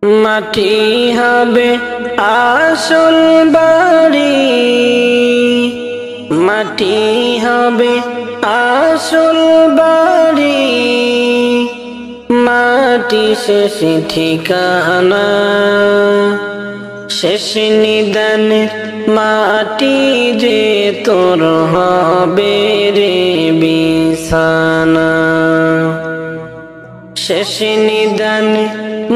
মাটি হবে আসল বাড়ি, মাটি হবে আসল বাড়ি, মাটি শেষ ঠিকানা, শেষ নিদান মাটি যে তোর হবে রে বিছানা। শেষ নিদান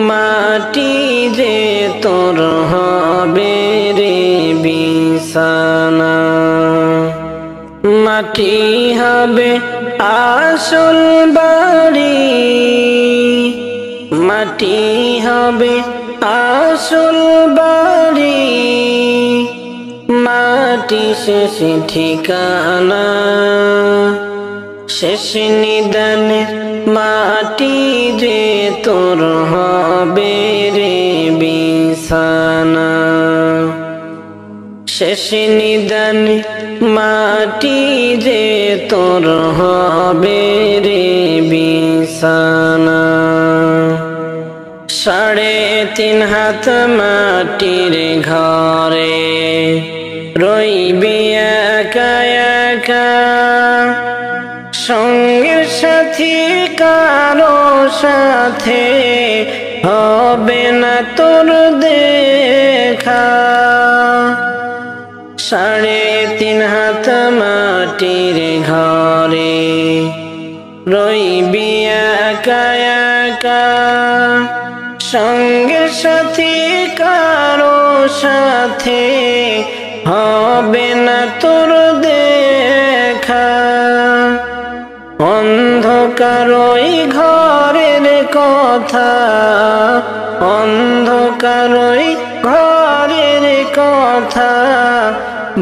মাটি যে তোর হবে রে বিছানা। মাটি হবে আসল বাড়ি, মাটি হবে আসল বাড়ি, মাটি শেষ ঠিকানা, শেষ নিদান মাটি যে তোর হবে রে বিছানা। শেষ নিদান মাটি যে তোর হবে রে বিছানা। 3.5 হাত মাটির ঘরে রইবি একা একা, সঙ্গের সাথী কারো সাথে হবে না তোর দেখা। 3.5 হাত মাটির ঘরে রইবি একা একা, সঙ্গের সাথী কারো সাথে হবে না তোর দেখা। অন্ধকার ওই ঘরের কথা, অন্ধকার ওই ঘরের কথা,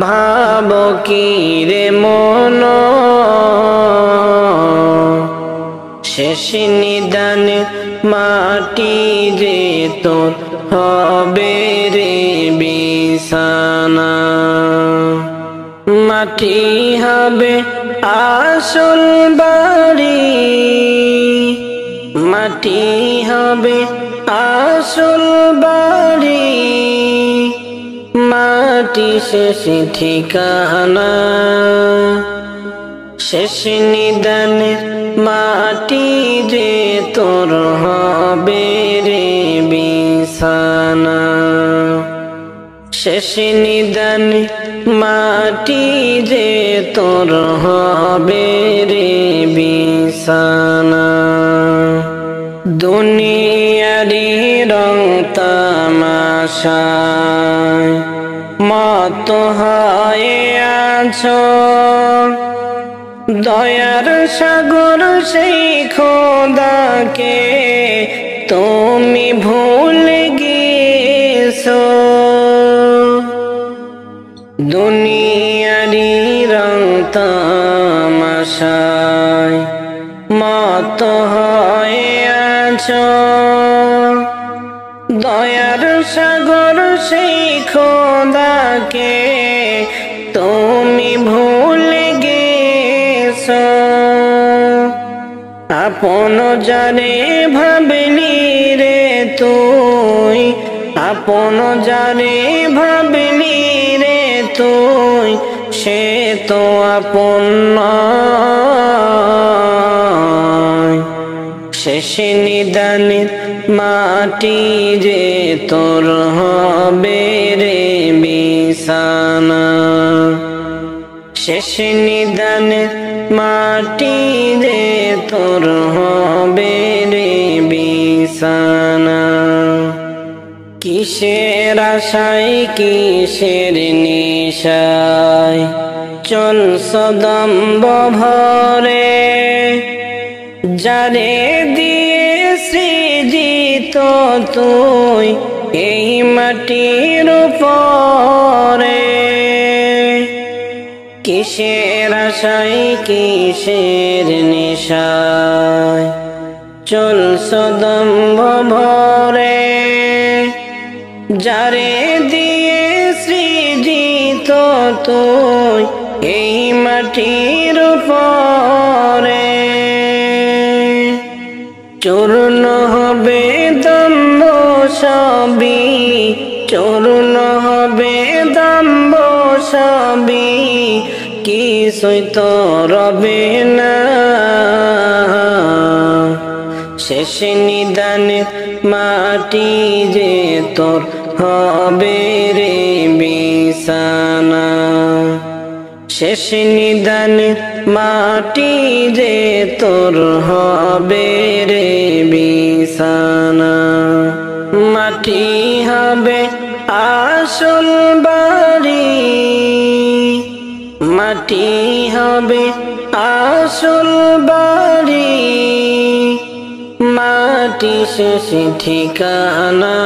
ভাব কি রে মন, শেষ নিদান মাটি যে তোর হবে রে বিছানা। মাটি হবে আসল বাড়ি, মাটি হবে আসল বাড়ি, মাটি শেষ ঠিকানা, শেষ নিদান মাটি যে তোর হবে রে বিছানা। শেষ নিদান মাটি যে তোর হবে রে বিছানা। দুনিয়ারি রং তামাশায় মত হয়ে আছো, দয়ার সাগর সেই খোদাকে তুমি ভুলে গেছো। দুনিয়ারি রং তামাশায় মত হয়ে আছো, দয়ার সাগর সেই খোদাকে তুমি ভুলে গেছো। আপন যারে ভাবলি রে তুই, আপন যারে ভাবলি রে তুই, সে তো আপন নয়। শেষ নিদান মাটি যে তোর হবে রে বিছানা। শেষ নিদান মাটি যে তোর হবে রে বিছানা। কিসের আশায় কিসের নেশায় চলছ দম্ভ ভরে, যারে দিয়ে সৃজিত তুই এই মাটির উপরে। কিসের আশায় কিসের নেশায় চলছ দম্ভ ভরে, যারে দিয়ে সৃজিত তুই এই মাটির উপরে। চূর্ণ হবে দম্ভ সবই, চূর্ণ হবে দাম্ব সবই, কিছুই তো রবে না। শেষ নিদানে মাটি যে তোর হবে রে বিছানা, শেষ নিদানে মাটি যে তোর হবে রে বিছানা। মাটি হবে আসল বাড়ি, মাটি হবে আসল বাড়ি, মাটি শেষ ঠিকানা।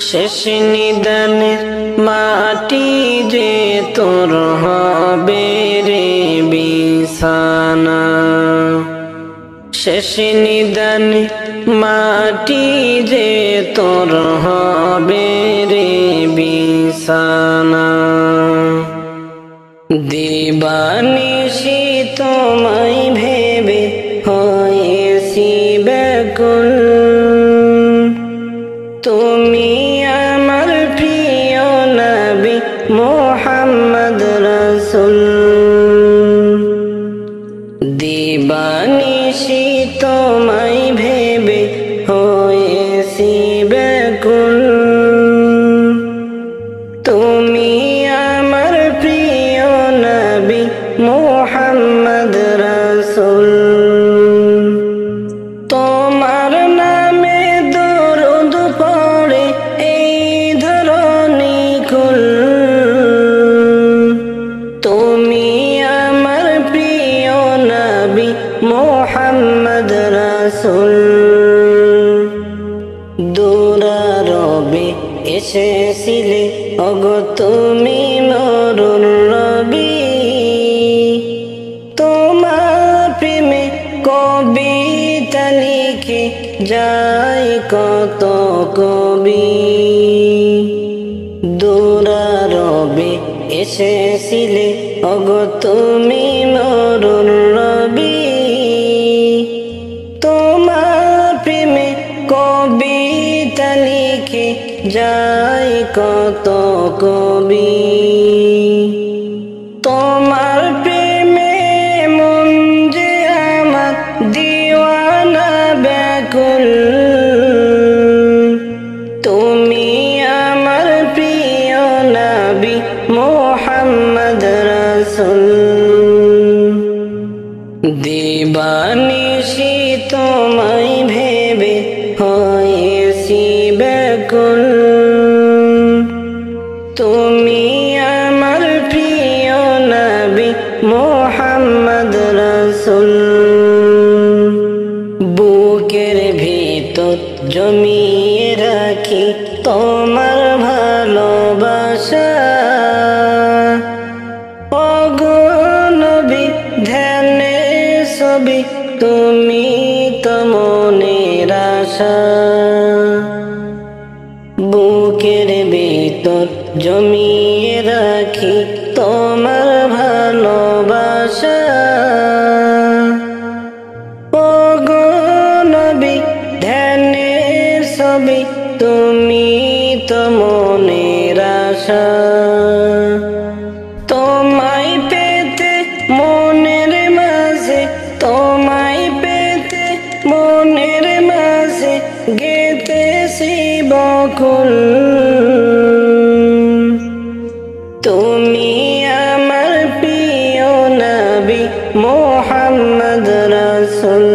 শেষ নিদানে মাটি যে তোর হবে রে বিছানা, শেষ নিদানে মাটি যে তোর হবে রে বিছানা। দিবানিশি তোমায় ভেবে হয়েছি ব্যাকুল, তুমি আমার প্রিয় নবী মুহাম্মদ রাসূল। দিবানিশি তোমায় ভেবে হয়েছি ব্যাকুল, তুমি আমার প্রিয় নবী মুহাম্মদ রাসূল। তোমার নামে দরুদ পড়ে এই ধরনী কুল, তুমি আমার প্রিয় নবী মুহাম্মদ রাসূল। দুরারবে এসেছিলে ওগো তুমি মরুর রবি, তোমার প্রেমে কবিতা লিখে যায় কত কবি। দুরারবে এসেছিলে ওগো তুমি মরুর রবি, তোমার প্রেমে কবিতা লিখে যায় কত কবি। তোমার প্রেমে মন যে আমার দিওয়ানা ব্যাকুল, তুমি আমার প্রিয় নবী মুহাম্মদ রাসূল। দিবানিশি তোমায় ভেবে হয়েছি ব্যাকুল, তুমি আমার প্রিয় নবী মুহাম্মদ রাসূল। বুকের ভিতর জমিয়ে রাখি তোমার ভালোবাসা, ওগো নবী ধ্যানে ছবি তুমি তো মনের আশা। বুকের ভিতর জমিয়ে রাখি তোমার ভালোবাসা, ওগো নবী ধ্যানের ছবি তুমি তো মনের আশা। তোমায় পেতে মনের মাঝে, তোমায় পেতে মনের মাঝে গেতেছি বকুল, তুমি আমার প্রিয় নবী মুহাম্মদ রাসূল।